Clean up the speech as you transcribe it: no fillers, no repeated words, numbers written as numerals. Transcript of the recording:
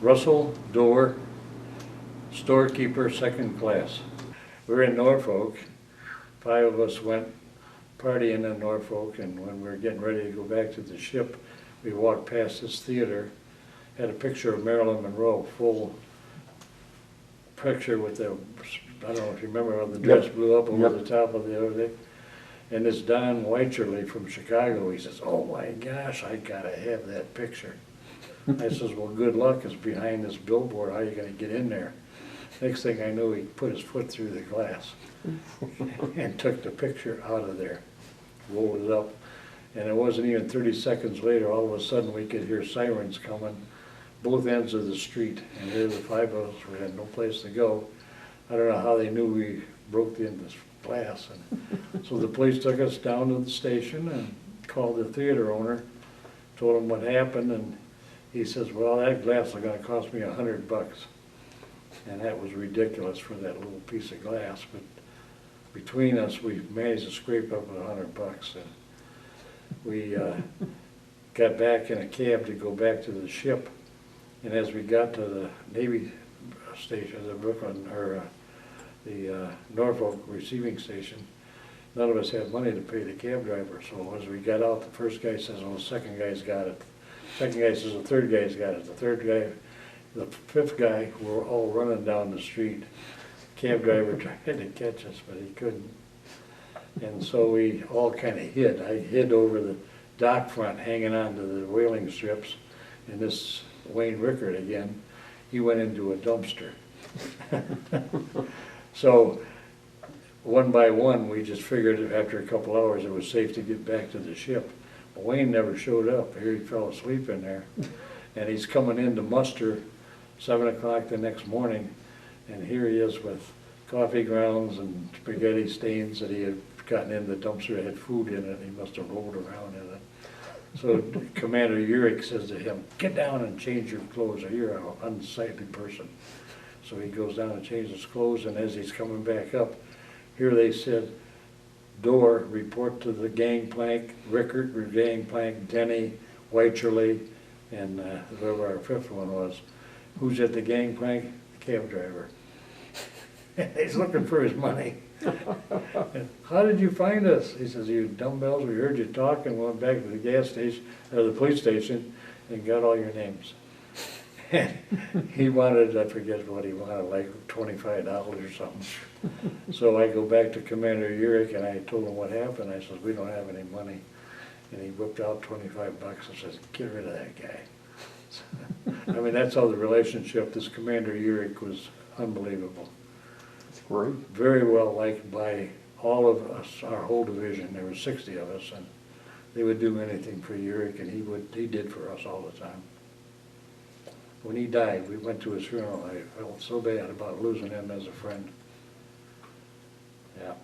Russell Doerr, storekeeper, second class. We're in Norfolk. 5 of us went partying in Norfolk, and when we were getting ready to go back to the ship, we walked past this theater, had a picture of Marilyn Monroe, full picture with the, I don't know if you remember how the dress blew up over the top of the other thing. And this Don Weicherly from Chicago, he says, "Oh my gosh, I gotta have that picture." I says, "Well, good luck, it's behind this billboard, how are you gonna get in there?" Next thing I knew, he put his foot through the glass and took the picture out of there, rolled it up. And it wasn't even 30 seconds later, all of a sudden we could hear sirens coming, both ends of the street. And here the 5 of us, we had no place to go. I don't know how they knew we broke in this glass. And so the police took us down to the station and called the theater owner, told him what happened, and he says, "Well, that glass is gonna cost me $100. And that was ridiculous for that little piece of glass, but between us, we managed to scrape up $100. And we got back in a cab to go back to the ship, and as we got to the Navy station, the Brooklyn, or the Norfolk receiving station, none of us had money to pay the cab driver. So as we got out, the first guy says, "Oh, the second guy's got it." Second guy says, "The third guy's got it." The third guy, the 5th guy, we're all running down the street. Cab driver tried to catch us, but he couldn't. And so we all kind of hid. I hid over the dock front, hanging on to the whaling strips. And this Wayne Rickard again, he went into a dumpster. So one by one, we just figured after a couple hours it was safe to get back to the ship. But Wayne never showed up. Here he fell asleep in there. And he's coming in to muster 7 o'clock the next morning. And here he is with coffee grounds and spaghetti stains that he had gotten in the dumpster. It had food in it. He must have rolled around in it. So Commander Urich says to him, "Get down and change your clothes, or you're an unsightly person." So he goes down and changes his clothes, and as he's coming back up, here they said, "Doerr, report to the gangplank, Rickard, gangplank, Denny, Weicherly, and whoever our 5th one was. Who's at the gangplank?" "The cab driver." He's looking for his money. "How did you find us?" He says, "You dumbbells, we heard you talk and went back to the gas station, or the police station, and got all your names." And he wanted, I forget what he wanted, like $25 or something. So I go back to Commander Urich and I told him what happened. I said, "We don't have any money." And he whipped out $25 and says, "Get rid of that guy." I mean, that's how the relationship, this Commander Urich was unbelievable. That's great. Very well liked by all of us, our whole division. There were 60 of us, and they would do anything for Urich, and he did for us all the time. When he died, we went to his funeral. I felt so bad about losing him as a friend. Yeah.